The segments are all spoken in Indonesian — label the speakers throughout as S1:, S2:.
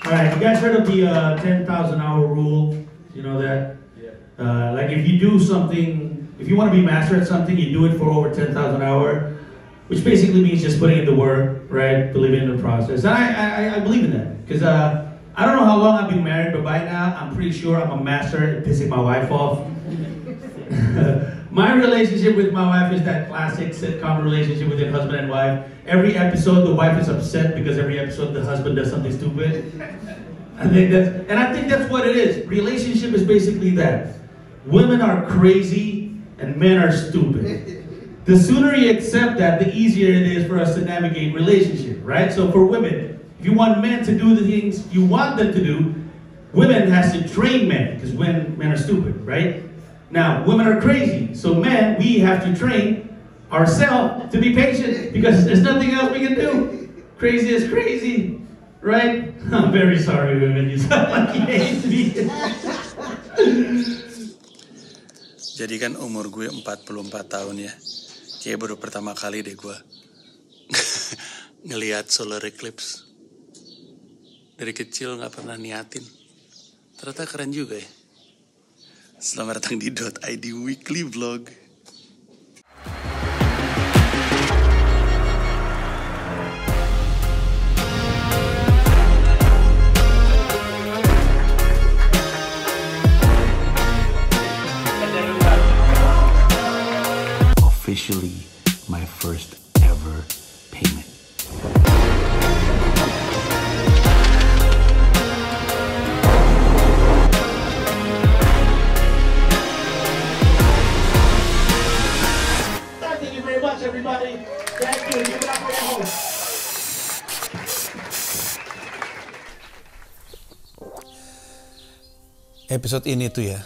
S1: All right, you guys heard of the 10,000 hour rule? You know that? Like if you do something, if you want to be master at something, you do it for over 10,000 hours, which basically means just putting in the work, right? Believing in the process. And I believe in that because I don't know how long I've been married, but by now I'm pretty sure I'm a master at pissing my wife off. My relationship with my wife is that classic sitcom relationship with a husband and wife. Every episode, the wife is upset because every episode the husband does something stupid. I think that's what it is. Relationship is basically that. Women are crazy and men are stupid. The sooner you accept that, the easier it is for us to navigate relationship, right? So for women, if you want men to do the things you want them to do, women has to train men because men are stupid, right? Now, women are crazy, so men, we have to train ourselves to be patient because there's nothing else we can do. Crazy is crazy, right? I'm very sorry, women. You sound like you hate me.
S2: Jadi kan umur gue 44 tahun ya. Kayak baru pertama kali deh gue ngelihat solar eclipse. Dari kecil gak pernah niatin. Ternyata keren juga ya. Selamat datang di .id Weekly Vlog. Officially my first ever payment.
S1: Thank you very much, everybody. Thank you. Give it up for your host.
S2: Episode ini tuh ya,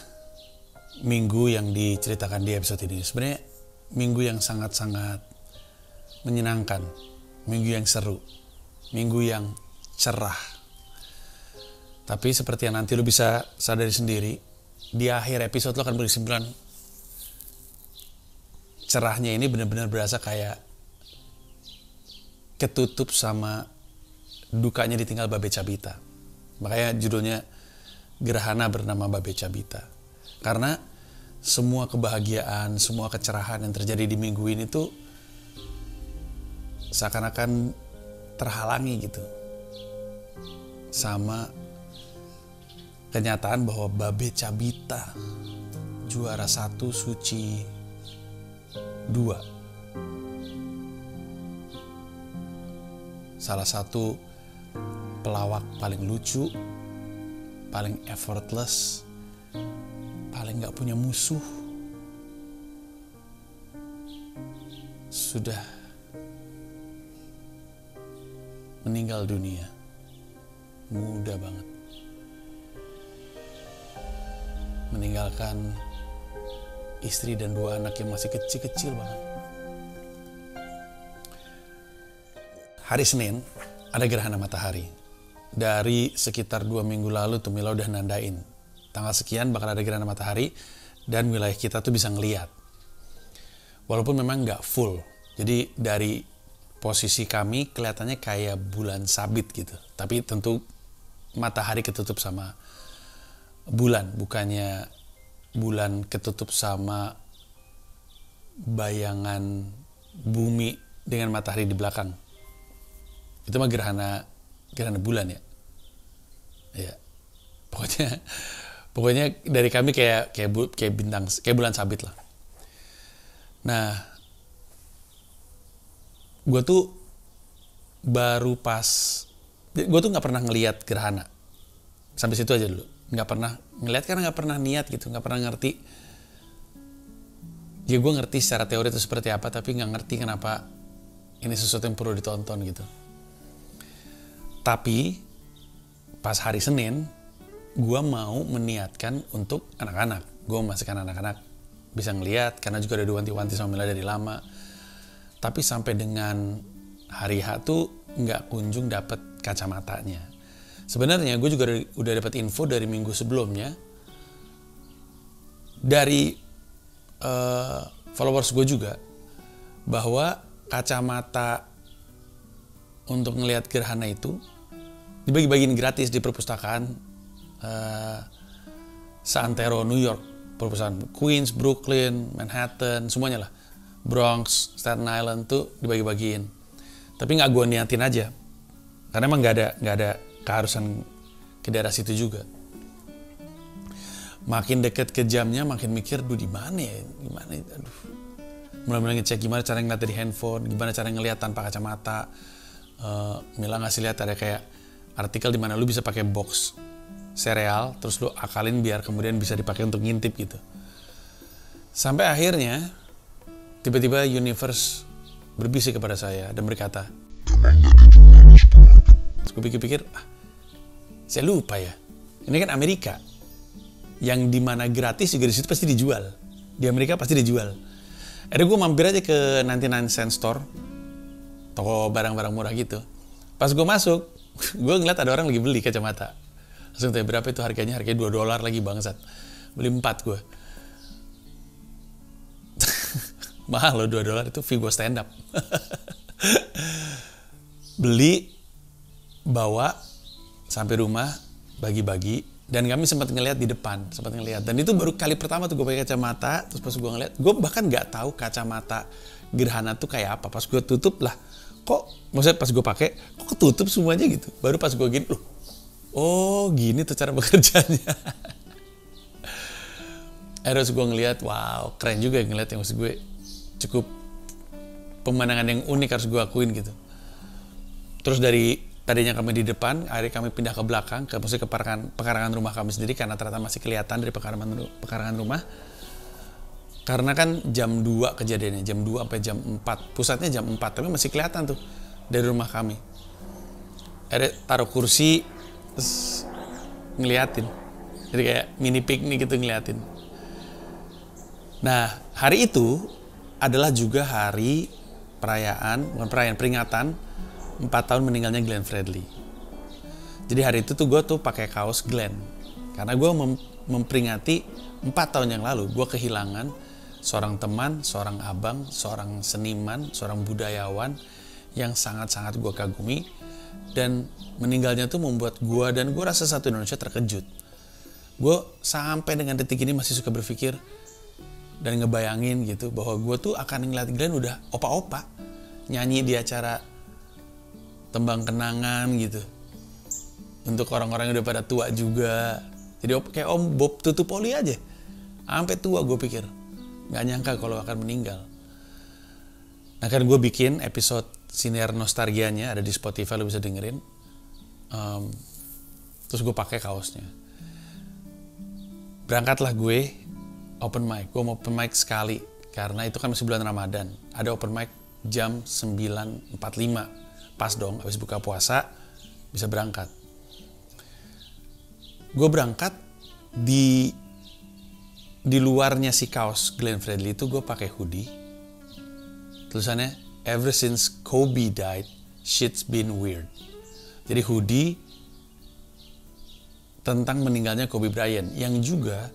S2: minggu yang diceritakan di episode ini sebenarnya minggu yang sangat-sangat menyenangkan, minggu yang seru, minggu yang cerah. Tapi seperti yang nanti lo bisa sadari sendiri, di akhir episode lo akan berkesimpulan cerahnya ini benar-benar berasa kayak ketutup sama dukanya ditinggal Babe Cabita. Makanya judulnya Gerhana bernama Babe Cabita. Karena semua kebahagiaan, semua kecerahan yang terjadi di minggu ini tuh seakan-akan terhalangi gitu sama kenyataan bahwa Babe Cabita juara 1 Suci 2, salah satu pelawak paling lucu, paling effortless, paling gak punya musuh, sudah meninggal dunia muda banget, meninggalkan istri dan 2 anak yang masih kecil-kecil banget. Hari Senin ada gerhana matahari. Dari sekitar 2 minggu lalu tuh Mila udah nandain tanggal sekian bakal ada gerhana matahari dan wilayah kita tuh bisa ngeliat. Walaupun memang nggak full. Jadi dari posisi kami kelihatannya kayak bulan sabit gitu. Tapi tentu matahari ketutup sama bulan. Bukannya bulan ketutup sama bayangan bumi dengan matahari di belakang. Itu mah gerhana bulan ya. Ya. Pokoknya dari kami kayak bintang, kayak bulan sabit lah. Nah, gue tuh nggak pernah ngelihat gerhana. Sampai situ aja dulu. Nggak pernah ngelihat karena nggak pernah niat gitu, nggak pernah ngerti. Ya gue ngerti secara teori itu seperti apa, tapi nggak ngerti kenapa ini sesuatu yang perlu ditonton gitu. Tapi pas hari Senin, gue mau meniatkan untuk anak-anak. Gue memastikan anak-anak bisa ngeliat karena juga udah diwanti-wanti sama Mila dari lama. Tapi sampai dengan hari H tuh nggak kunjung dapet kacamatanya. Sebenarnya gue juga udah dapet info dari minggu sebelumnya dari followers gue juga bahwa kacamata untuk ngelihat gerhana itu dibagi-bagiin gratis di perpustakaan Santero, New York. Perpustakaan Queens, Brooklyn, Manhattan, semuanya lah. Bronx, Staten Island tuh dibagi-bagiin. Tapi nggak gue niatin aja. Karena emang nggak ada keharusan ke daerah situ juga. Makin deket ke jamnya, makin mikir, di mana ya? Gimana ya? Aduh. Mulai ngecek gimana cara ngeliat dari handphone, gimana cara ngeliat tanpa kacamata. Mila ngasih lihat ada kayak artikel di mana lu bisa pakai box sereal, terus lu akalin biar kemudian bisa dipakai untuk ngintip gitu. Sampai akhirnya, tiba-tiba universe berbisik kepada saya dan berkata, terus gue pikir-pikir, saya lupa ya, ini kan Amerika, yang dimana gratis juga di situ pasti dijual, di Amerika pasti dijual. Akhirnya gue mampir aja ke 99 Cent Store, toko barang-barang murah gitu. Pas gue masuk, gue ngeliat ada orang lagi beli kacamata. Langsung tanya berapa itu harganya $2 lagi bangsat. Beli 4 gue. Mahal loh $2 itu fee gue stand up. Beli, bawa sampai rumah, bagi-bagi, dan kami sempat ngeliat di depan, dan itu baru kali pertama tuh gue pakai kacamata. Terus pas gue ngeliat, gue bahkan nggak tahu kacamata gerhana tuh kayak apa. Pas gue tutup lah, maksudnya pas gue pakai, kok ketutup semuanya gitu. Baru pas gue gini, oh gini tuh cara bekerjanya. Terus gue ngeliat, wow keren juga ngeliat, yang maksud gue cukup pemandangan yang unik, harus gue akuin gitu. Terus dari tadinya kami di depan, akhirnya kami pindah ke belakang, maksudnya ke pekarangan rumah kami sendiri, karena ternyata masih kelihatan dari pekarangan rumah. Karena kan jam 2 kejadiannya, jam 2 sampai jam 4, pusatnya jam 4, tapi masih kelihatan tuh dari rumah kami. Akhirnya taruh kursi, terus ngeliatin, jadi kayak mini piknik gitu ngeliatin. Nah, hari itu adalah juga hari peringatan 4 tahun meninggalnya Glenn Fredly. Jadi hari itu tuh gue tuh pakai kaos Glenn, karena gue memperingati 4 tahun yang lalu gue kehilangan seorang teman, seorang abang, seorang seniman, seorang budayawan yang sangat-sangat gue kagumi, dan meninggalnya tuh membuat gue dan gue rasa satu Indonesia terkejut. Gue sampai dengan detik ini masih suka berpikir dan ngebayangin gitu bahwa gue tuh akan ngeliat Glenn udah opa-opa nyanyi di acara tembang kenangan gitu untuk orang-orang yang udah pada tua juga. Jadi kayak Om Bob Tutupoli aja sampai tua. Gue pikir nggak nyangka kalau akan meninggal. Nah kan gue bikin episode Siniar Nostalgianya, ada di Spotify, lo bisa dengerin. Terus gue pakai kaosnya. Berangkatlah gue open mic. Gue mau open mic sekali karena itu kan masih bulan Ramadan. Ada open mic jam 9.45. Pas dong, habis buka puasa bisa berangkat. Gue berangkat di luarnya si kaos Glenn Fredly itu gue pakai hoodie. Tulisannya "Ever since Kobe died, shit's been weird." Jadi hoodie tentang meninggalnya Kobe Bryant, yang juga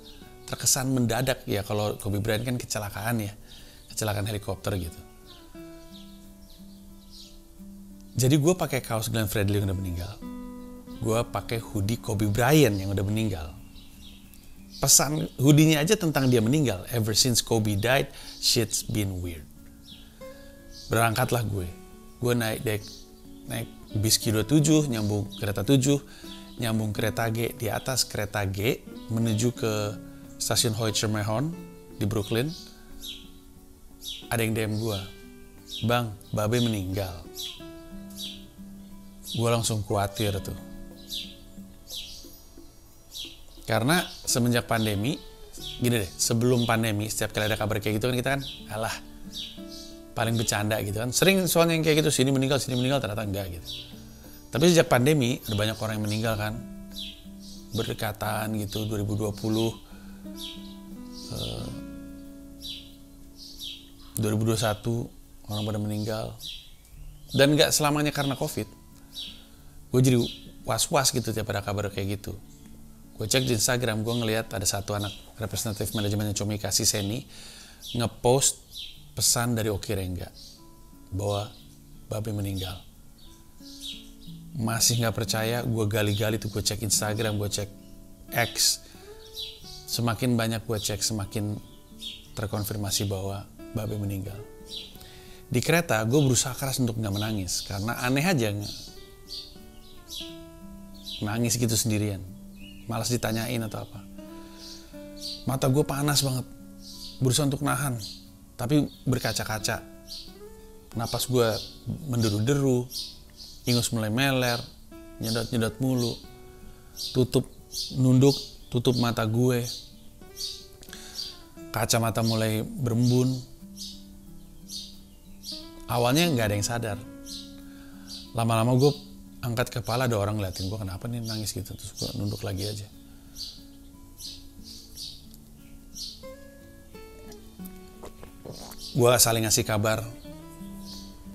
S2: terkesan mendadak ya. Kalau Kobe Bryant kan kecelakaan helikopter gitu. Jadi gue pakai kaos Glenn Fredly yang udah meninggal, gue pakai hoodie Kobe Bryant yang udah meninggal. Pesan hoodie-nya aja tentang dia meninggal. Ever since Kobe died, shit's been weird. Berangkatlah gue naik bis Q27, nyambung kereta 7, nyambung kereta G. Di atas kereta G menuju ke stasiun Hoyt-Schermerhorn di Brooklyn. Ada yang DM gue, "Bang, Babe meninggal." Gue langsung khawatir tuh. Karena semenjak pandemi, gini deh, sebelum pandemi setiap kali ada kabar kayak gitu kan kita kan, alah, paling bercanda gitu kan. Sering soalnya yang kayak gitu, sini meninggal, ternyata enggak gitu. Tapi sejak pandemi, ada banyak orang yang meninggal kan. Berdekatan gitu, 2020, 2021, orang pada meninggal. Dan enggak selamanya karena COVID. Gue jadi was-was gitu tiap ada kabar kayak gitu. Gue cek di Instagram, gue ngeliat ada satu anak representatif manajemennya Comika, si Seni, ngepost pesan dari Oki Rengga bahwa Babe meninggal. masih nggak percaya, gue gali-gali tuh, gue cek Instagram, gue cek X. Semakin banyak gue cek, semakin terkonfirmasi bahwa Babe meninggal. Di kereta gue berusaha keras untuk nggak menangis, karena aneh aja nangis gitu sendirian, malas ditanyain atau apa. Mata gue panas banget, berusaha untuk nahan, tapi berkaca-kaca. Napas gue menderu-deru, ingus mulai meler, nyedot-nyedot mulu, nunduk, tutup mata gue, kacamata mulai berembun. Awalnya nggak ada yang sadar, lama-lama gue angkat kepala, ada orang ngeliatin gue, kenapa nih nangis gitu, terus gue nunduk lagi aja. Gue saling ngasih kabar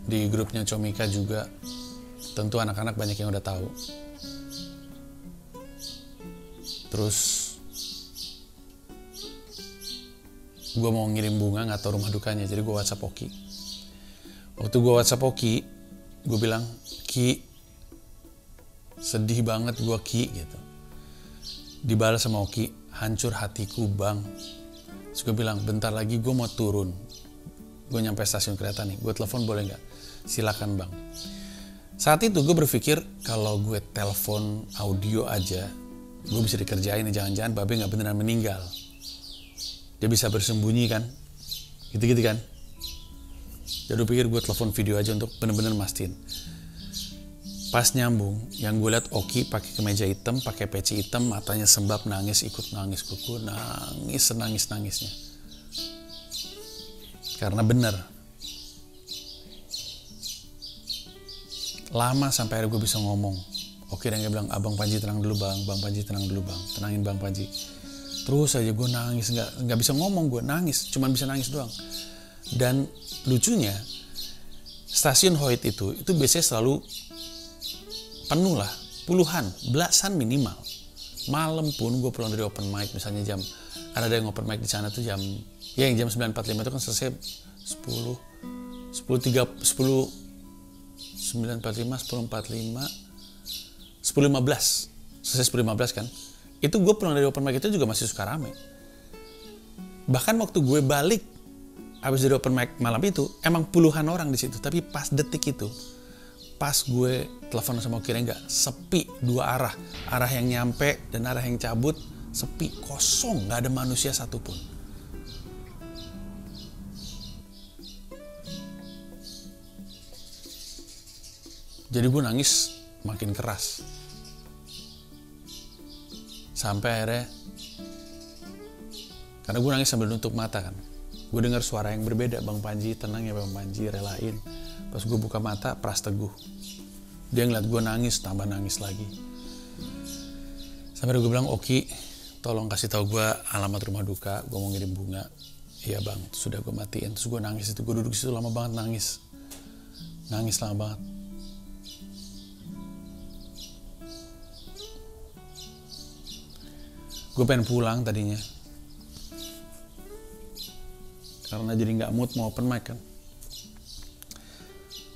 S2: di grupnya Comika juga. Tentu anak-anak banyak yang udah tahu. Terus gue mau ngirim bunga, nggak tahu rumah dukanya, jadi gue WhatsApp Oki. Waktu gue WhatsApp Oki, gue bilang, Ki, sedih banget gue Ki gitu. Dibalas sama Oki, hancur hatiku bang. Terus gue bilang, bentar lagi gue mau turun, gue nyampe stasiun kereta nih, gue telepon boleh nggak? Silakan bang. Saat itu gue berpikir kalau gue telepon audio aja, gue bisa dikerjain nih, jangan-jangan Babe nggak beneran meninggal. Dia bisa bersembunyi kan, gitu-gitu kan. Jadi gue pikir gue telepon video aja untuk bener-bener mastiin. Pas nyambung, yang gue lihat Oki pakai kemeja hitam, pakai peci hitam, matanya sembab, nangis, ikut nangis. Gue nangis, senangis-nangisnya. Karena bener. Lama sampai akhirnya gue bisa ngomong. Oki dan dia bilang, Abang Panji tenang dulu bang, Bang Panji tenang dulu bang, tenangin Bang Panji. Terus aja gue nangis, nggak bisa ngomong, gue nangis, cuman bisa nangis doang. Dan lucunya, stasiun Hoyt itu biasanya selalu penuh lah, puluhan, belasan minimal. Malam pun gue pulang dari open mic, misalnya jam, karena ada yang open mic di sana tuh jam 9.45 itu kan selesai 10.45, 10.15, selesai 10.15 kan. Itu gue pulang dari open mic itu juga masih suka rame. Bahkan waktu gue balik habis dari open mic malam itu, emang puluhan orang di situ. Tapi pas detik itu, pas gue telepon sama Oki Rengga, sepi dua arah. Arah yang nyampe dan arah yang cabut, sepi, kosong, gak ada manusia satupun. Jadi gue nangis makin keras. Sampai akhirnya, karena gue nangis sambil nutup mata kan, gue dengar suara yang berbeda, Bang Panji, tenang ya Bang Panji, relain. Pas gue buka mata, Pras Teguh. Dia ngeliat gue nangis, tambah nangis lagi. Sampai gue bilang, Oki, tolong kasih tahu gue alamat rumah duka, gue mau ngirim bunga. Iya bang, sudah gue matiin. Terus gue nangis itu, gue duduk di situ lama banget nangis. Nangis lama banget. Gue pengen pulang tadinya. Karena jadi gak mood mau open mic kan.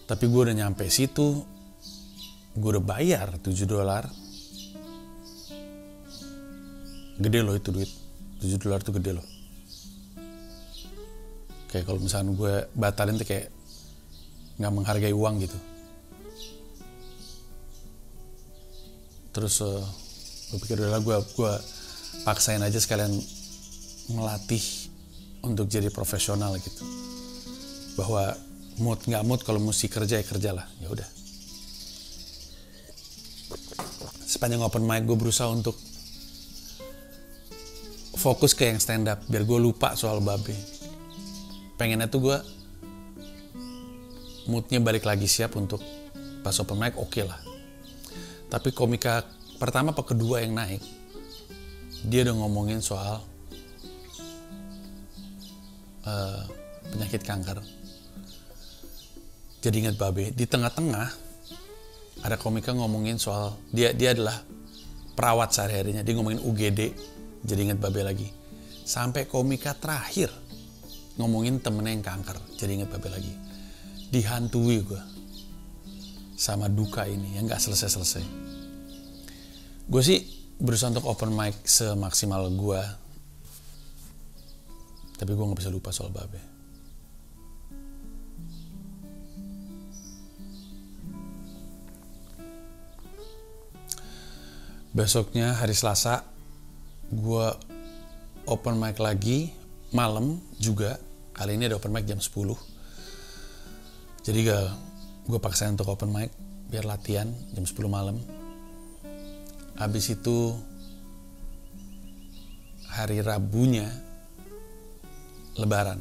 S2: Tapi gue udah nyampe situ, gue udah bayar $7. Gede loh itu duit. $7 itu gede loh. Kayak kalau misalnya gue batalin tuh kayak gak menghargai uang gitu. Terus gue pikir udahlah gue paksain aja sekalian melatih untuk jadi profesional gitu. Bahwa mood nggak mood, kalau mesti kerja ya kerjalah, ya udah. Sepanjang open mic gue berusaha untuk fokus ke yang stand up biar gue lupa soal Babe. Pengennya tuh gue moodnya balik lagi siap untuk pas open mic, oke lah. Tapi komika pertama apa kedua yang naik, dia udah ngomongin soal penyakit kanker. Jadi ingat Babe. Di tengah-tengah ada komika ngomongin soal dia adalah perawat sehari-harinya. Dia ngomongin UGD. Jadi ingat Babe lagi. Sampai komika terakhir ngomongin temennya yang kanker. Jadi ingat Babe lagi. Dihantui gue. sama duka ini yang gak selesai-selesai. Gue sih berusaha untuk open mic semaksimal gue, tapi gue gak bisa lupa soal Babe. Besoknya hari Selasa, gue open mic lagi, malam juga. Kali ini ada open mic jam 10. Jadi gue paksain untuk open mic, biar latihan jam 10 malam. Habis itu, hari Rabunya, Lebaran.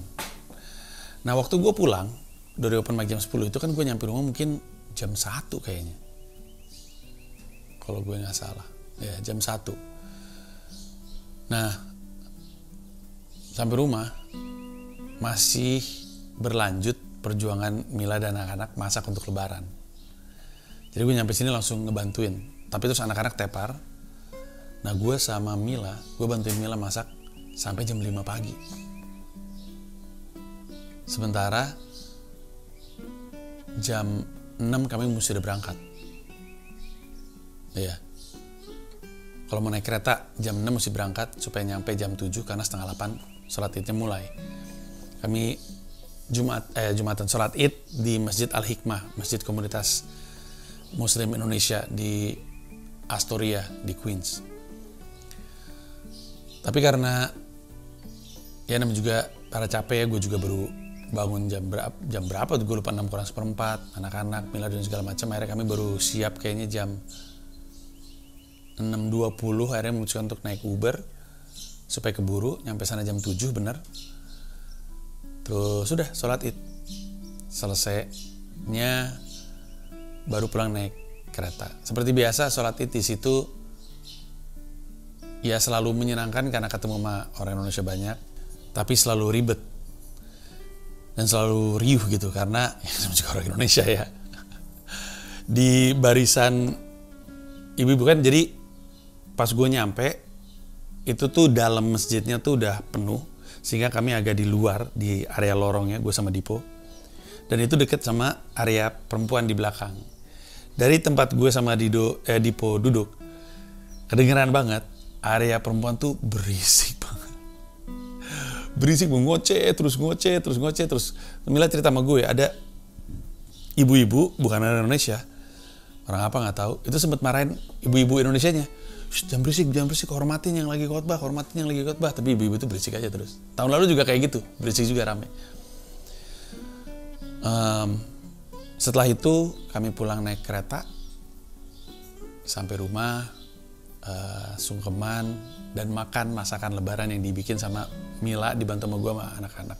S2: Nah waktu gue pulang, dari open mic jam 10 itu kan gue nyampe rumah mungkin jam 1 kayaknya. Kalau gue gak salah. Ya jam 1. Nah sampai rumah masih berlanjut perjuangan Mila dan anak-anak masak untuk Lebaran. Jadi gue nyampe sini langsung ngebantuin. Tapi terus anak-anak tepar. Nah gue sama Mila, gue bantuin Mila masak sampai jam 5 pagi. Sementara jam 6 kami mesti udah berangkat. Iya. Kalau mau naik kereta jam 6 mesti berangkat supaya nyampe jam 7 karena setengah 8 sholat idnya mulai. Kami Jumatan sholat id di Masjid Al-Hikmah, Masjid Komunitas Muslim Indonesia di Astoria di Queens. Tapi karena ya namanya juga para capek ya, gue juga baru bangun jam berapa tuh gue lupa, 6 kurang seperempat, anak-anak Mila dan segala macam. Akhirnya kami baru siap kayaknya jam 6.20. Akhirnya memutuskan untuk naik Uber supaya keburu nyampe sana jam 7 bener. Terus sudah sholat id selesainya baru pulang naik kereta. Seperti biasa sholat id di situ ya selalu menyenangkan karena ketemu sama orang Indonesia banyak, tapi selalu ribet dan selalu riuh gitu karena ya sama juga orang Indonesia ya. Di barisan ibu-ibu kan, jadi pas gue nyampe itu tuh dalam masjidnya tuh udah penuh, sehingga kami agak di luar di area lorongnya, gue sama Dipo, dan itu deket sama area perempuan di belakang. Dari tempat gue sama Dipo duduk, kedengeran banget area perempuan tuh berisik banget, berisik, ngoceh terus. Mila cerita sama gue ada ibu-ibu bukan orang Indonesia, orang apa nggak tahu, itu sempat marahin ibu-ibu Indonesianya. Jangan berisik, hormatin yang lagi khotbah. Tapi ibu-ibu itu berisik aja terus. Tahun lalu juga kayak gitu, berisik juga rame. Setelah itu kami pulang naik kereta, sampai rumah, sungkeman, dan makan masakan Lebaran yang dibikin sama Mila, dibantu sama gue sama anak-anak.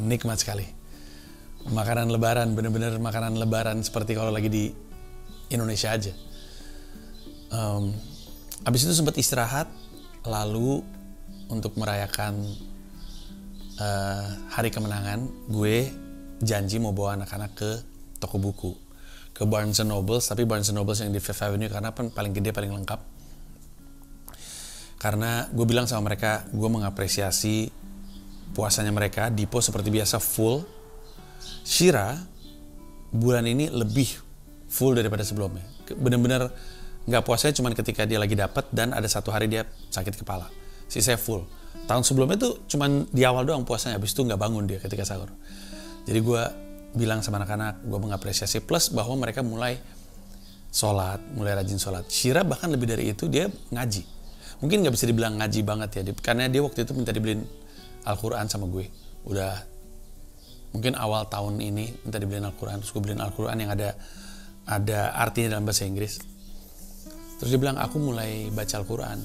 S2: Nikmat sekali. Makanan Lebaran, bener-bener makanan Lebaran seperti kalau lagi di Indonesia aja. Abis itu sempat istirahat, lalu untuk merayakan hari kemenangan, gue janji mau bawa anak-anak ke toko buku, ke Barnes & Noble, tapi Barnes & Noble yang di Fifth Avenue karena paling gede, paling lengkap. Karena gue bilang sama mereka, gue mengapresiasi puasanya mereka. Dipo seperti biasa full. Shira bulan ini lebih full daripada sebelumnya. Bener-bener nggak puasanya cuman ketika dia lagi dapat dan ada satu hari dia sakit kepala. Sisanya full. Tahun sebelumnya tuh cuman di awal doang puasanya, habis itu nggak bangun dia ketika sahur. Jadi gue bilang sama anak-anak, gue mengapresiasi, plus bahwa mereka mulai sholat, mulai rajin sholat. Shira bahkan lebih dari itu, dia ngaji. Mungkin nggak bisa dibilang ngaji banget ya, karena dia waktu itu minta dibeliin Al-Quran sama gue. Udah mungkin awal tahun ini minta dibeliin Al-Quran, terus gue beliin Al-Quran yang ada artinya dalam bahasa Inggris. Terus dia bilang, aku mulai baca Al-Quran.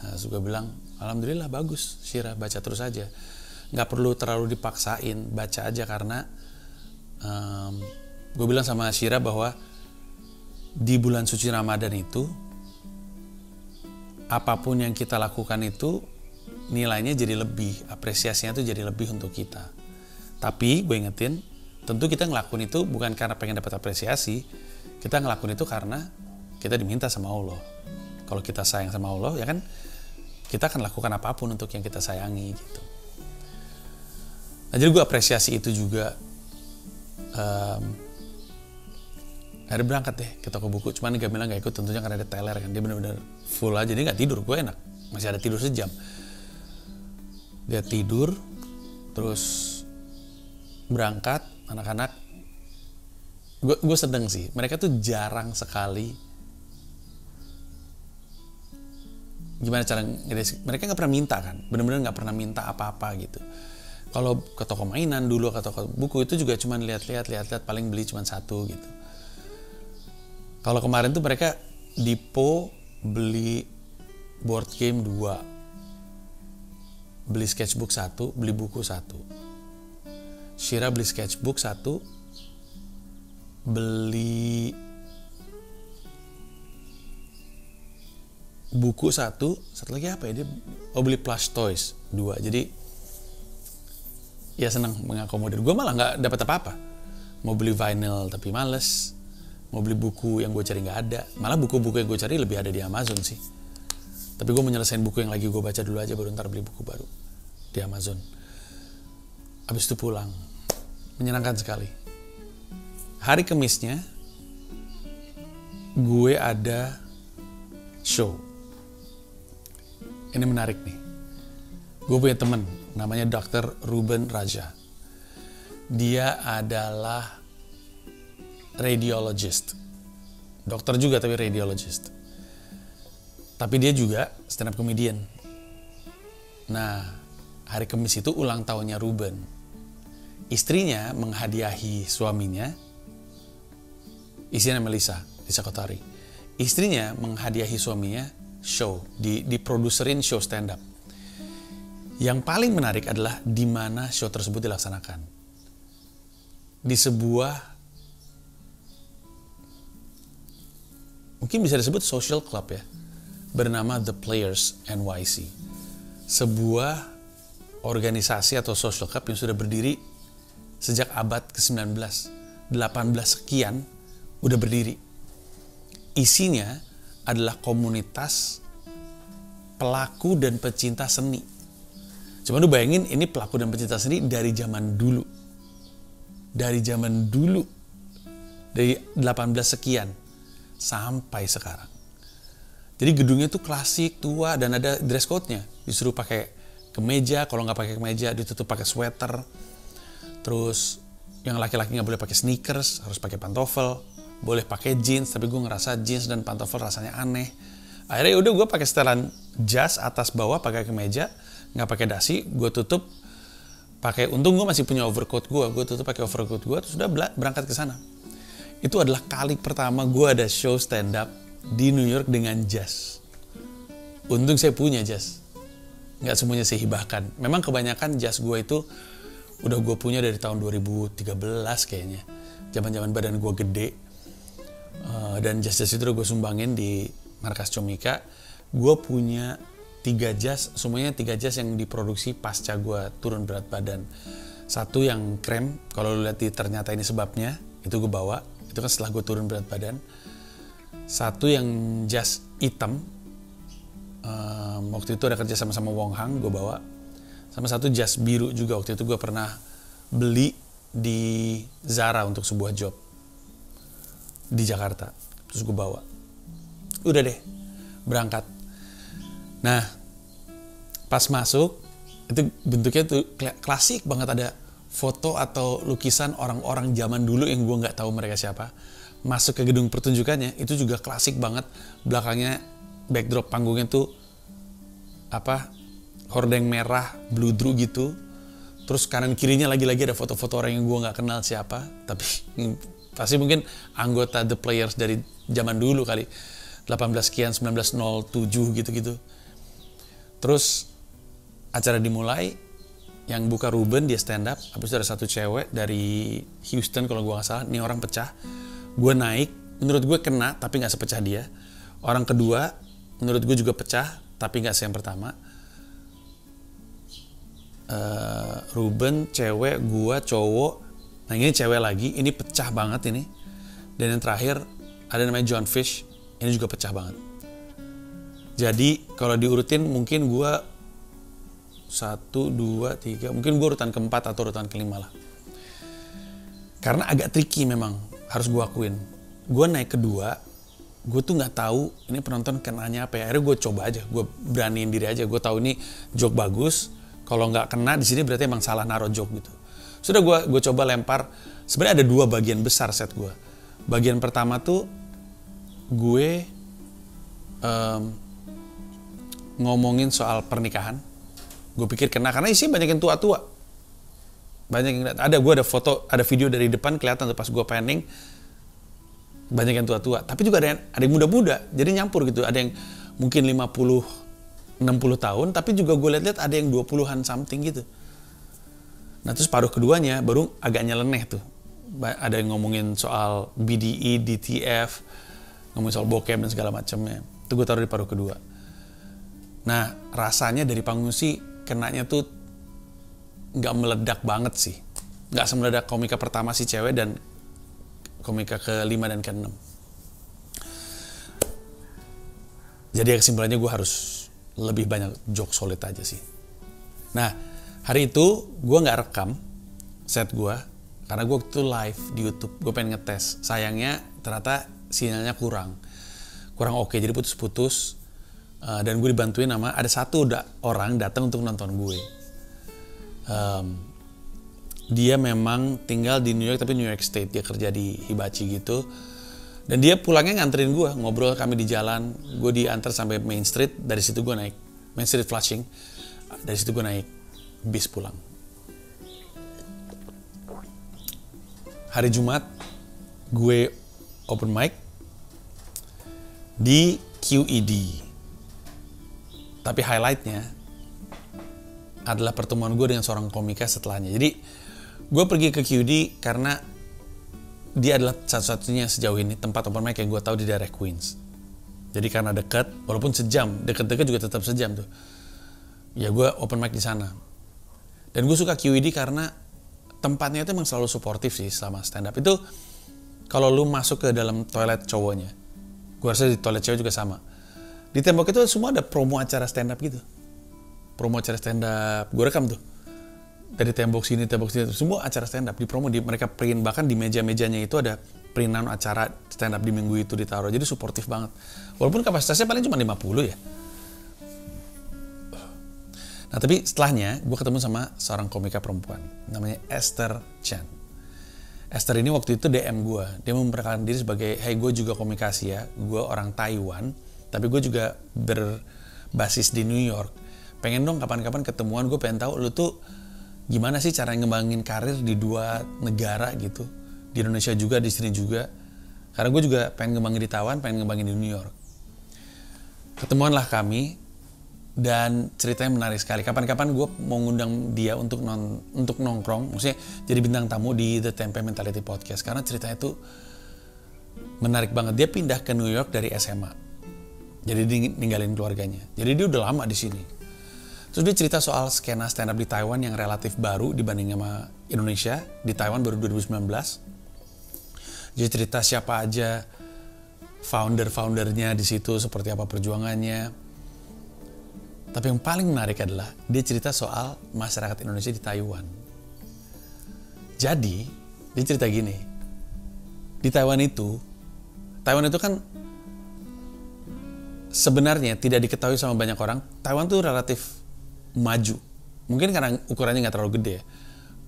S2: Nah, terus gue bilang, alhamdulillah bagus Shira, baca terus aja. Gak perlu terlalu dipaksain, baca aja. Karena gue bilang sama Shira bahwa di bulan suci Ramadan itu, apapun yang kita lakukan itu nilainya jadi lebih, apresiasinya itu jadi lebih untuk kita. Tapi gue ingetin, tentu kita ngelakuin itu bukan karena pengen dapat apresiasi, kita ngelakuin itu karena kita diminta sama Allah. Kalau kita sayang sama Allah, ya kan kita akan lakukan apapun untuk yang kita sayangi gitu. Nah, jadi gue apresiasi itu juga. Akhirnya berangkat deh ke toko buku, cuman Gamila gak ikut tentunya karena ada teler kan, dia bener-bener full aja, dia gak tidur, gue enak, masih ada tidur sejam. Dia tidur, terus berangkat, anak-anak, gue sedeng sih, mereka tuh jarang sekali, gimana cara, mereka gak pernah minta kan, bener-bener gak pernah minta apa-apa gitu. Kalau ke toko mainan dulu, ke toko buku itu juga cuman lihat-lihat, paling beli cuman satu gitu. Kalau kemarin tuh mereka di Po beli board game 2, beli sketchbook 1, beli buku 1. Shira beli sketchbook 1, beli buku 1, satu lagi apa ya dia? Beli plush toys 2. Jadi ya senang mengakomodir. Gue malah nggak dapat apa-apa. Mau beli vinyl tapi males. Mau beli buku yang gue cari nggak ada. Malah buku-buku yang gue cari lebih ada di Amazon sih. Tapi gue menyelesaikan buku yang lagi gue baca dulu aja, baru ntar beli buku baru di Amazon. Habis itu pulang. Menyenangkan sekali. Hari Kemisnya gue ada show. Ini menarik nih. Gue punya temen namanya Dr. Ruben Raja. Dia adalah radiologist. Dokter juga tapi radiologist. Tapi dia juga stand up comedian. Nah, hari Kamis itu ulang tahunnya Ruben. Istrinya menghadiahi suaminya, istrinya Melissa Kotari. Istrinya menghadiahi suaminya show, diproduserin show stand up. Yang paling menarik adalah di mana show tersebut dilaksanakan. Di sebuah, mungkin bisa disebut social club ya, bernama The Players NYC. Sebuah organisasi atau social club yang sudah berdiri sejak abad ke-19, 18 sekian udah berdiri. Isinya adalah komunitas pelaku dan pecinta seni. Cuma lu bayangin ini pelaku dan pecinta seni dari zaman dulu. Dari zaman dulu. Dari 18 sekian sampai sekarang. Jadi gedungnya tuh klasik, tua, dan ada dress code-nya. Disuruh pakai kemeja, kalau nggak pakai kemeja ditutup pakai sweater. Terus yang laki-laki nggak boleh pakai sneakers, harus pakai pantofel. Boleh pakai jeans, tapi gue ngerasa jeans dan pantofel rasanya aneh. Akhirnya udah gue pakai setelan jas atas bawah, pakai kemeja, nggak pakai dasi, gue tutup pakai, untung gue masih punya overcoat gue tutup pakai overcoat gue, terus udah berangkat ke sana. Itu adalah kali pertama gue ada show stand up di New York dengan jas. Untung saya punya jas, nggak semuanya saya hibahkan. Memang kebanyakan jas gue itu udah gue punya dari tahun 2013 kayaknya, zaman badan gue gede. Dan jas-jas itu udah gue sumbangin di markas Comika. Gue punya 3 jas, semuanya 3 jas yang diproduksi pasca gue turun berat badan. Satu yang krem, kalau lu lihat di ternyata ini sebabnya, itu gue bawa, itu kan setelah gue turun berat badan. Satu yang jas hitam, waktu itu ada kerja sama Wong Hang, gue bawa. Sama satu jas biru juga, waktu itu gue pernah beli di Zara untuk sebuah job di Jakarta, terus gue bawa. Udah deh, berangkat. Nah, pas masuk, itu bentuknya tuh klasik banget, ada foto atau lukisan orang-orang zaman dulu yang gue nggak tahu mereka siapa. Masuk ke gedung pertunjukannya, itu juga klasik banget. Belakangnya, backdrop panggungnya tuh, hordeng merah, bludru gitu. Terus kanan kirinya lagi-lagi ada foto-foto orang yang gue nggak kenal siapa, tapi pasti mungkin anggota The Players dari zaman dulu kali, 18 sekian, 1907 gitu-gitu. Terus acara dimulai, yang buka Ruben, dia stand up, habis itu ada satu cewek dari Houston kalau gue nggak salah, ini orang pecah. Gue naik, menurut gue kena, tapi nggak sepecah dia. Orang kedua, menurut gue juga pecah, tapi nggak yang pertama. Ruben, cewek, gue, cowok. Nah ini cewek lagi, ini pecah banget ini. Dan yang terakhir, ada namanya John Fish, ini juga pecah banget. Jadi kalau diurutin mungkin gue 1, 2, 3, mungkin gue urutan keempat atau urutan kelima lah. Karena agak tricky memang, harus gue akuin. Gue naik kedua, gue tuh nggak tahu ini penonton kenanya apa ya. Akhirnya gue coba aja, gue beraniin diri aja. Gue tahu ini joke bagus. Kalau nggak kena di sini berarti emang salah naruh joke gitu. Sudah gue coba lempar. Sebenarnya ada 2 bagian besar set gue. Bagian pertama tuh gue ngomongin soal pernikahan. Gue pikir kena karena isinya banyak yang tua-tua. Banyak yang gue ada foto, ada video dari depan kelihatan tuh pas gue panning banyak yang tua-tua. Tapi juga ada yang muda-muda. Jadi nyampur gitu. Ada yang mungkin 50, 60 tahun, tapi juga gue lihat-lihat ada yang 20-an something gitu. Nah terus paruh keduanya baru agak nyeleneh tuh. Ada yang ngomongin soal BDE, DTF, ngomongin soal bokep dan segala macamnya. Itu gue taruh di paruh kedua. Nah rasanya dari panggung sih kenanya tuh nggak meledak banget sih. Nggak semeledak komika pertama si cewek dan komika ke-5 dan ke-6. Jadi kesimpulannya gue harus lebih banyak joke solid aja sih. Nah hari itu gue nggak rekam set gue karena gue itu live di YouTube. Gue pengen ngetes. Sayangnya ternyata sinyalnya kurang oke, jadi putus-putus. Dan gue dibantuin sama ada satu orang datang untuk nonton gue. Dia memang tinggal di New York tapi New York State, dia kerja di Hibachi gitu. Dan dia pulangnya nganterin gue, ngobrol kami di jalan. Gue diantar sampai Main Street, dari situ gue naik Main Street Flushing. Dari situ gue naik bis pulang. Hari Jumat gue open mic di QED. Tapi highlightnya adalah pertemuan gue dengan seorang komika setelahnya. Jadi gue pergi ke QED karena dia adalah satu-satunya sejauh ini tempat open mic yang gue tahu di daerah Queens. Jadi karena dekat, walaupun sejam, dekat-dekat juga tetap sejam tuh. Ya gue open mic di sana. Dan gue suka QED karena tempatnya itu emang selalu suportif sih selama stand up. Itu kalau lu masuk ke dalam toilet cowoknya, gue rasa di toilet cewek juga sama. Di tembok itu semua ada promo acara stand up gitu. Promo acara stand up, gue rekam tuh. Dari tembok sini, semua acara stand up dipromo, mereka print, bahkan di meja-mejanya itu ada printan acara stand up di minggu itu ditaruh. Jadi suportif banget. Walaupun kapasitasnya paling cuma 50 ya. Nah tapi setelahnya gue ketemu sama seorang komika perempuan namanya Esther Chan. Esther ini waktu itu DM gue, dia memperkenalkan diri sebagai, hey gue juga komika Asia, gue orang Taiwan, tapi gue juga berbasis di New York. Pengen dong kapan-kapan ketemuan, gue pengen tahu lu tuh gimana sih cara ngembangin karir di 2 negara gitu. Di Indonesia juga, di sini juga. Karena gue juga pengen ngembangin di Taiwan, pengen ngembangin di New York. Ketemuanlah kami, dan ceritanya menarik sekali. Kapan-kapan gue mau ngundang dia untuk nongkrong, maksudnya jadi bintang tamu di The Tempe Mentality Podcast. Karena ceritanya itu menarik banget. Dia pindah ke New York dari SMA. Jadi dia ninggalin keluarganya. Jadi dia udah lama di sini. Terus dia cerita soal skena stand up di Taiwan yang relatif baru dibanding sama Indonesia. Di Taiwan baru 2019. Dia cerita siapa aja founder-foundernya di situ, seperti apa perjuangannya. Tapi yang paling menarik adalah dia cerita soal masyarakat Indonesia di Taiwan. Jadi dia cerita gini, di Taiwan itu kan sebenarnya tidak diketahui sama banyak orang. Taiwan tuh relatif maju, mungkin karena ukurannya nggak terlalu gede ya.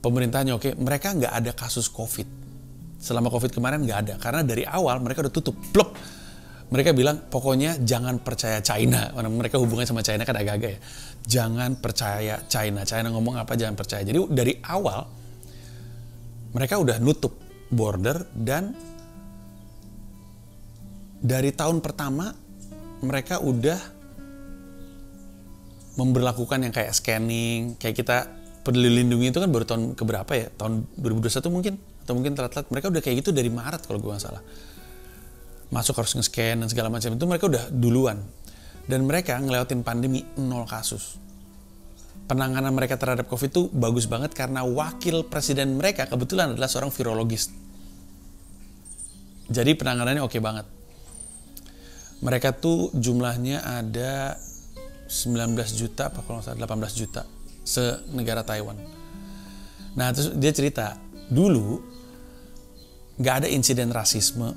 S2: Pemerintahnya oke, mereka nggak ada kasus COVID. Selama COVID kemarin nggak ada, karena dari awal mereka udah tutup, blok. Mereka bilang pokoknya jangan percaya China. Mereka hubungannya sama China kan agak-agak ya. Jangan percaya China. China ngomong apa jangan percaya. Jadi dari awal mereka udah nutup border, dan dari tahun pertama mereka udah memberlakukan yang kayak scanning, kayak kita Peduli Lindungi itu kan baru tahun keberapa ya? Tahun 2021 mungkin, atau mungkin telat-telat. Mereka udah kayak gitu dari Maret kalau gue nggak salah. Masuk harus nge-scan dan segala macam itu mereka udah duluan. Dan mereka ngelewatin pandemi 0 kasus. Penanganan mereka terhadap COVID itu bagus banget karena wakil presiden mereka kebetulan adalah seorang virologis. Jadi penanganannya oke banget. Mereka tuh jumlahnya ada 19 juta, apa kalau nggak salah 18 juta se-negara Taiwan. Nah terus dia cerita, dulu nggak ada insiden rasisme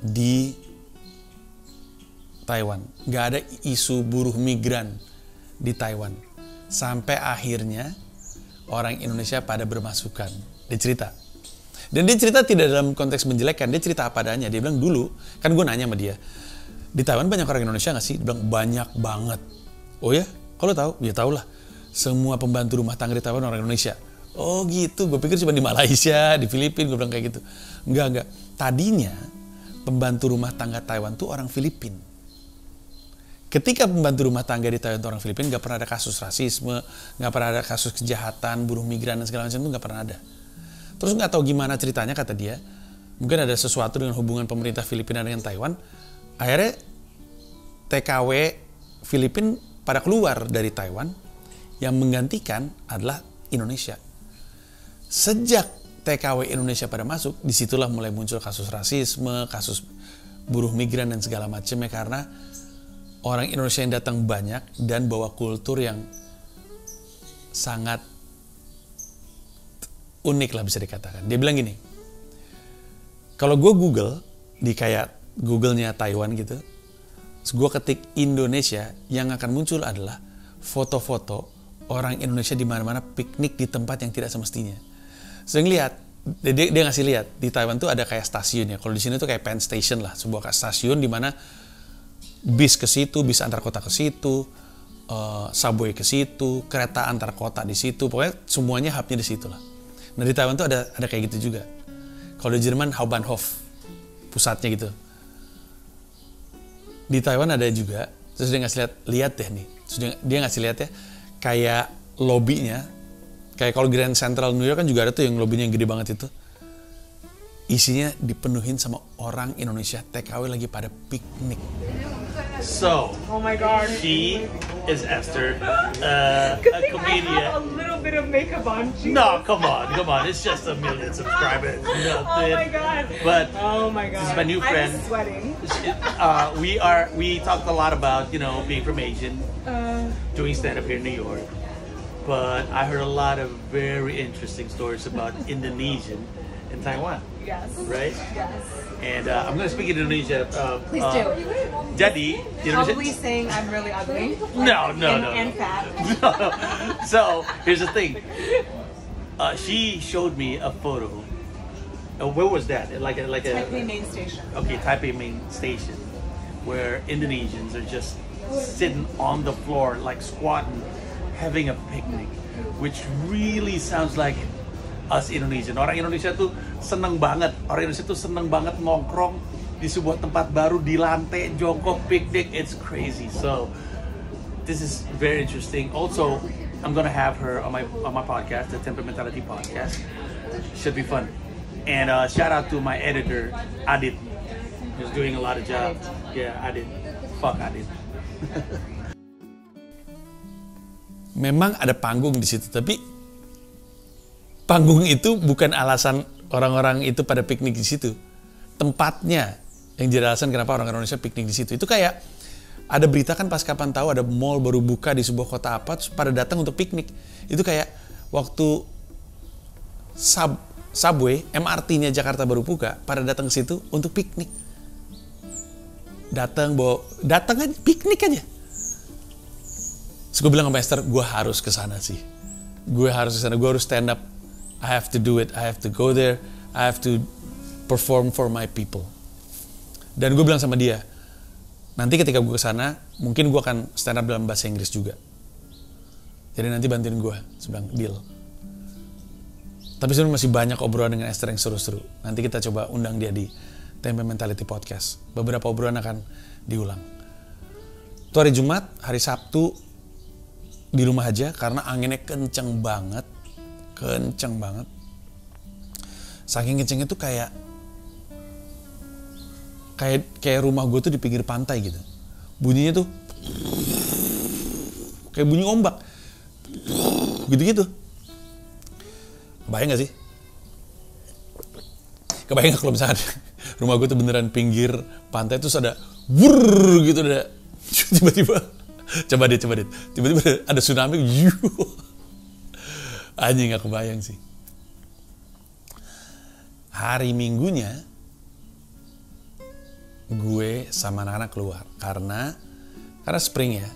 S2: di Taiwan. Nggak ada isu buruh migran di Taiwan. Sampai akhirnya orang Indonesia pada bermasukan. Dia cerita. Dan dia cerita tidak dalam konteks menjelekkan. Dia cerita apa adanya. Dia bilang dulu, kan gue nanya sama dia, di Taiwan banyak orang Indonesia nggak sih? Dia bilang banyak banget. Oh ya? Kalau tahu? Ya tau lah. Semua pembantu rumah tangga di Taiwan orang Indonesia. Oh gitu, gue pikir cuma di Malaysia, di Filipina, gue bilang kayak gitu. Enggak. Tadinya pembantu rumah tangga Taiwan tuh orang Filipina. Ketika pembantu rumah tangga di Taiwan tuh orang Filipina, nggak pernah ada kasus rasisme, nggak pernah ada kasus kejahatan, buruh migran dan segala macam itu nggak pernah ada. Terus nggak tahu gimana ceritanya kata dia, mungkin ada sesuatu dengan hubungan pemerintah Filipina dengan Taiwan. Akhirnya TKW Filipina pada keluar dari Taiwan, yang menggantikan adalah Indonesia. Sejak TKW Indonesia pada masuk, disitulah mulai muncul kasus rasisme, kasus buruh migran dan segala macamnya, karena orang Indonesia yang datang banyak dan bawa kultur yang sangat unik lah bisa dikatakan. Dia bilang gini, kalau gue Google, di kayak Google-nya Taiwan gitu, gue ketik Indonesia, yang akan muncul adalah foto-foto orang Indonesia di mana-mana piknik di tempat yang tidak semestinya. Saya ngeliat, dia ngasih lihat di Taiwan tuh ada kayak stasiun ya. Kalau di sini tuh kayak Penn Station lah, sebuah stasiun di mana bis ke situ, bis antar kota ke situ, subway ke situ, kereta antar kota di situ, pokoknya semuanya hubnya di situ lah. Nah di Taiwan tuh ada kayak gitu juga. Kalau di Jerman Hauptbahnhof, pusatnya gitu. Di Taiwan ada juga, terus dia ngasih lihat deh nih, terus dia ngasih lihat ya, kayak lobbynya, kayak kalau Grand Central New York kan juga ada tuh yang lobbynya yang gede banget itu. Isinya dipenuhin sama orang Indonesia, TKW lagi pada piknik.
S1: So,
S3: Oh my god.
S1: she is Esther, a comedian.
S3: I have a little bit of makeup on. Jeez.
S1: No, come on. It's just 1 million subscribers.
S3: Oh my god.
S1: But
S3: Oh my god.
S1: this is my new friend.
S3: I'm sweating.
S1: We talked a lot about being from Asian, doing stand up here in New York. But I heard a lot of very interesting stories about Indonesian and Taiwan.
S3: Yes.
S1: Right?
S3: Yes.
S1: And I'm going to speak in Indonesia.
S3: Please do.
S1: Jadi, Indonesia.
S3: Probably saying I'm really ugly.
S1: No.
S3: And fat.
S1: So here's the thing. She showed me a photo. Where was that? Like a
S3: Taipei main station.
S1: Okay, Taipei main station, where Indonesians are just sitting on the floor, like squatting, having a picnic, which really sounds like us Indonesian. Orang Indonesia tuh seneng banget. Orang Indonesia tuh seneng banget nongkrong di sebuah tempat baru, di lantai, jongkok, piknik. It's crazy. So this is very interesting. Also, I'm gonna have her on my podcast, the Temperamentality podcast. Should be fun. And shout out to my editor, Adit, who's doing a lot of job. Yeah, Adit. Fuck Adit.
S2: Memang ada panggung di situ, tapi panggung itu bukan alasan orang-orang itu pada piknik di situ. Tempatnya yang jadi alasan kenapa orang Indonesia piknik di situ. Itu kayak ada berita kan pas kapan tahu ada mall baru buka di sebuah kota apa, terus pada datang untuk piknik. Itu kayak waktu subway, MRT-nya Jakarta baru buka, pada datang ke situ untuk piknik. Datang aja, piknik aja. Terus gue bilang sama Esther, gue harus ke sana sih. Gue harus stand up. I have to do it. I have to go there. I have to perform for my people. Dan gue bilang sama dia, nanti ketika gue kesana, mungkin gue akan stand up dalam bahasa Inggris juga. Jadi nanti bantuin gue. Saya bilang, deal. Tapi sebenarnya masih banyak obrolan dengan Esther yang seru-seru. Nanti kita coba undang dia di Temperamentality Podcast. Beberapa obrolan akan diulang. Itu hari Jumat, hari Sabtu di rumah aja karena anginnya kenceng banget. Saking kencengnya tuh kayak rumah gue tuh di pinggir pantai gitu. Bunyinya tuh kayak bunyi ombak. Gitu-gitu. Kebayang gak sih? Kebayang gak kalau misalnya rumah gue tuh beneran pinggir pantai terus ada wurr gitu, ada tiba-tiba coba deh tiba-tiba ada tsunami. Anjing, gak kebayang sih. hari Minggunya gue sama anak-anak keluar karena spring ya.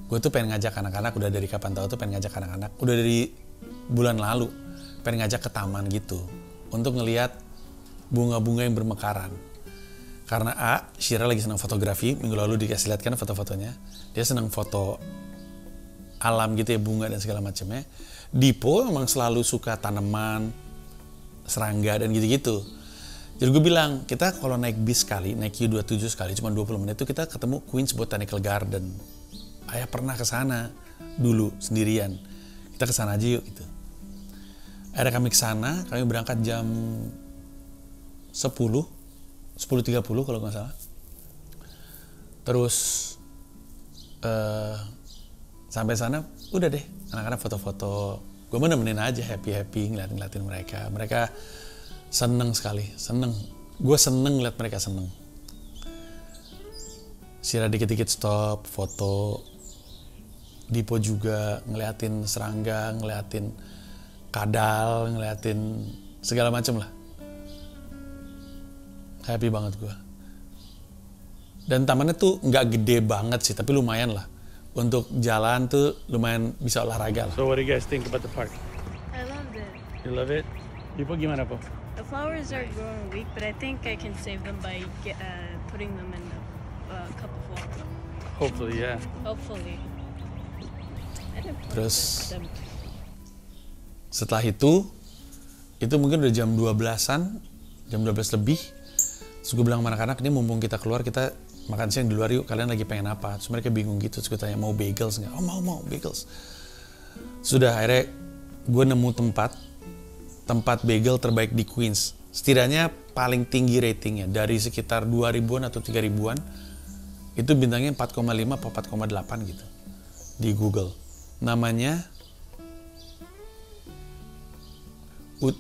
S2: Gue tuh pengen ngajak anak-anak, udah dari kapan tahu tuh pengen ngajak anak-anak, udah dari bulan lalu pengen ngajak ke taman gitu untuk ngelihat bunga-bunga yang bermekaran. Karena Shira lagi senang fotografi, minggu lalu dikasih lihat kan foto-fotonya. Dia senang foto alam gitu ya, bunga dan segala macamnya. Dipo emang selalu suka tanaman, serangga dan gitu-gitu. Jadi gue bilang, kita kalau naik bis sekali, naik Q27 sekali, cuma 20 menit itu kita ketemu Queens Botanical Garden. Ayah pernah ke sana dulu sendirian. Kita ke sana aja yuk gitu. Akhirnya kami ke sana, kami berangkat jam 10:30 kalau nggak salah. Terus sampai sana udah deh, anak-anak foto-foto. Gue nemenin aja, happy ngeliatin mereka. Mereka seneng sekali, seneng. Gue seneng lihat mereka seneng. Sira dikit-dikit stop, foto. Dipo juga ngeliatin serangga, ngeliatin kadal, ngeliatin segala macam lah. Happy banget gue. Dan tamannya tuh nggak gede banget sih, tapi lumayan lah. Untuk jalan tuh lumayan bisa olahraga lah. So what do you guys think about the park?
S4: I loved it.
S2: You love it? Dipo gimana po?
S4: The flowers are growing weak, but I think I can save them by putting them in a cup of water.
S2: Hopefully, yeah.
S4: Hopefully. I didn't put
S2: Terus
S4: them.
S2: setelah itu mungkin udah jam 12-an, jam 12 lebih. Terus gue bilang sama anak-anak, ini mumpung kita keluar, kita makan siang di luar yuk, kalian lagi pengen apa? Terus mereka bingung gitu, terus gue tanya, mau bagels nggak? Oh mau bagels. Sudah, akhirnya gue nemu tempat bagel terbaik di Queens. Setidaknya paling tinggi ratingnya, dari sekitar 2.000-an atau 3.000-an, itu bintangnya 4,5 atau 4,8 gitu, di Google. Namanya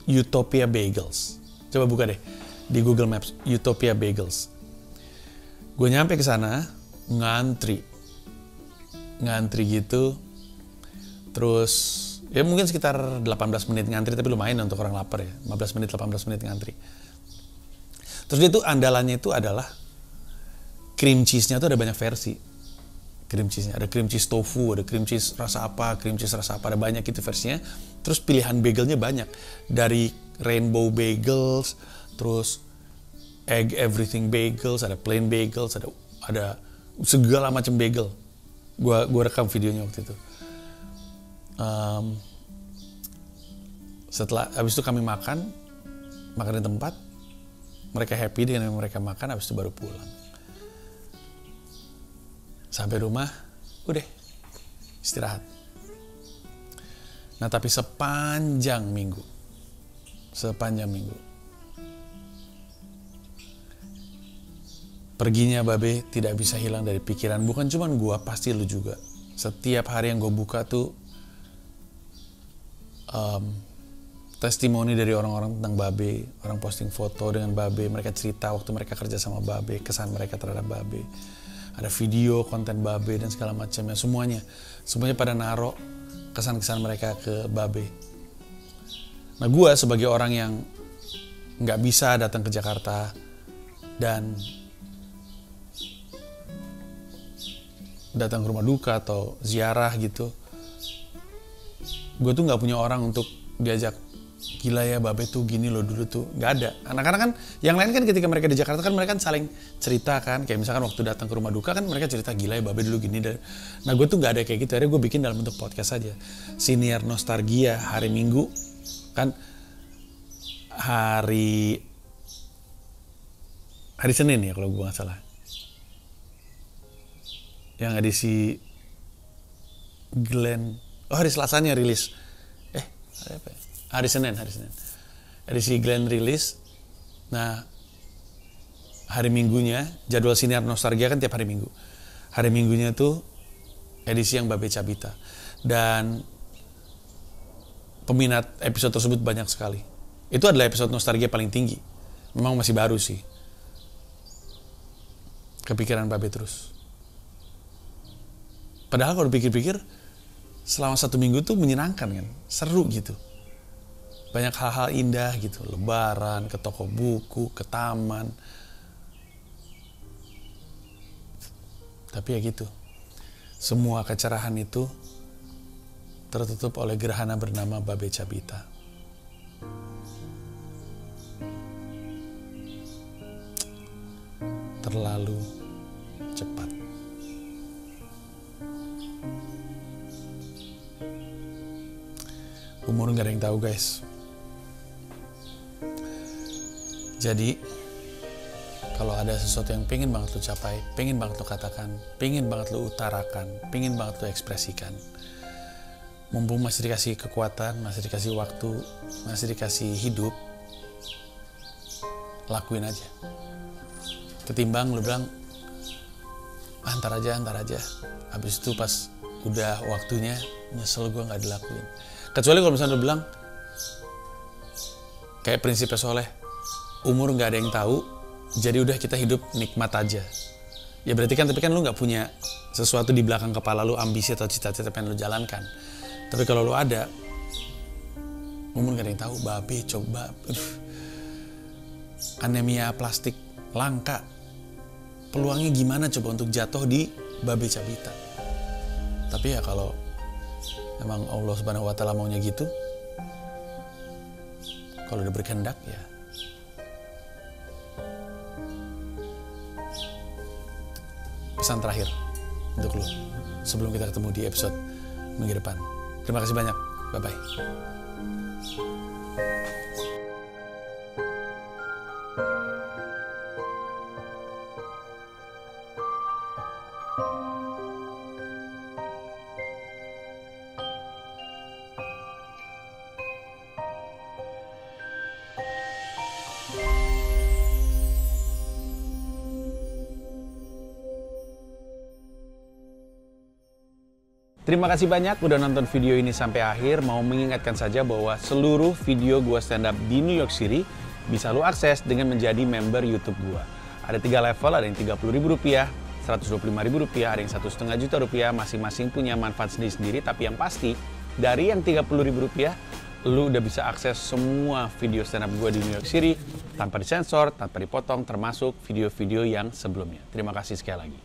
S2: Utopia Bagels. Coba buka deh di Google Maps, Utopia Bagels. Gue nyampe ke sana, ngantri gitu. Terus ya mungkin sekitar 18 menit ngantri, tapi lumayan untuk orang lapar ya. 15 menit, 18 menit ngantri. Terus dia tuh andalannya itu adalah cream cheese-nya tuh ada banyak versi. Cream cheese-nya, ada cream cheese tofu, ada cream cheese rasa apa, ada banyak gitu versinya. Terus pilihan bagelnya banyak. Dari rainbow bagels, terus egg everything bagels, ada plain bagels, ada segala macam bagel. Gua rekam videonya waktu itu. Setelah habis itu kami makan di tempat, mereka happy dengan yang mereka makan, habis itu baru pulang. Sampai rumah, udah istirahat. Nah tapi sepanjang minggu, perginya Babe tidak bisa hilang dari pikiran. Bukan cuma gua, pasti lu juga. Setiap hari yang gue buka tuh testimoni dari orang-orang tentang Babe. Orang posting foto dengan Babe, mereka cerita waktu mereka kerja sama Babe, kesan mereka terhadap Babe. Ada video, konten Babe dan segala macamnya. Semuanya pada naruh kesan-kesan mereka ke Babe. Nah gue sebagai orang yang nggak bisa datang ke Jakarta dan datang ke rumah duka atau ziarah gitu, gue tuh nggak punya orang untuk diajak, gila ya Babe tuh gini loh dulu tuh, nggak ada. Anak-anak kan, yang lain kan ketika mereka di Jakarta kan mereka kan saling cerita kan, kayak misalkan waktu datang ke rumah duka kan mereka cerita, gila ya Babe dulu gini. Nah gue tuh nggak ada kayak gitu, akhirnya gue bikin dalam bentuk podcast aja. Siniar Nostalgia hari Minggu, kan hari Senin ya kalau gue nggak salah. Yang edisi Glenn, hari Selasanya rilis. Hari apa ya? Hari Senin. Edisi Glenn rilis. Nah, hari Minggunya, jadwal Siniar Nostalgia kan tiap hari Minggu. Hari Minggunya tuh edisi yang Babe Cabita. Dan peminat episode tersebut banyak sekali. Itu adalah episode nostalgia paling tinggi. Memang masih baru sih. Kepikiran Babe terus. Padahal kalau dipikir-pikir, selama 1 minggu tuh menyenangkan kan, seru gitu. banyak hal-hal indah gitu, lebaran, ke toko buku, ke taman. Tapi ya gitu, semua kecerahan itu tertutup oleh gerhana bernama Babe Cabita. Terlalu cepat. Umur gak ada yang tahu, guys. Jadi kalau ada sesuatu yang pengen banget lo capai, pengen banget lo katakan, pengen banget lo utarakan, pengen banget lo ekspresikan, mumpung masih dikasih kekuatan, masih dikasih waktu, masih dikasih hidup, lakuin aja. Ketimbang lo bilang antar aja, habis itu pas udah waktunya nyesel gue nggak dilakuin. Kecuali kalau misalnya lo bilang kayak prinsipnya Soleh, umur nggak ada yang tahu, jadi udah kita hidup nikmat aja. Ya berarti kan, tapi kan lu nggak punya sesuatu di belakang kepala lu, ambisi atau cita-cita pengen lu jalankan. Tapi kalau lu ada, umur nggak ada yang tahu, babe coba, anemia plastik langka, peluangnya gimana coba untuk jatuh di Babe Cabita. Tapi ya kalau emang Allah Subhanahu Wa Taala maunya gitu, kalau udah berkehendak ya. Pesan terakhir untuk lo sebelum kita ketemu di episode minggu depan. Terima kasih banyak. Bye-bye. Terima kasih banyak udah nonton video ini sampai akhir. Mau mengingatkan saja bahwa seluruh video gua stand up di New York City bisa lo akses dengan menjadi member YouTube gua. Ada 3 level, ada yang Rp30.000, Rp125.000, ada yang Rp1,5 juta, masing-masing punya manfaat sendiri-sendiri. Tapi yang pasti, dari yang Rp30.000, lu udah bisa akses semua video stand up gua di New York City tanpa disensor, tanpa dipotong, termasuk video-video yang sebelumnya. Terima kasih sekali lagi.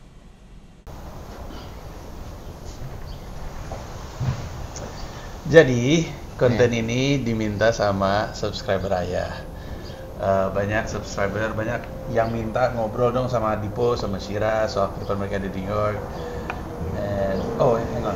S2: Jadi konten ini diminta sama subscriber Ayah. Banyak subscriber, banyak yang minta ngobrol dong sama Dipo, sama Shira soal kehidupan mereka di New York. And hang on.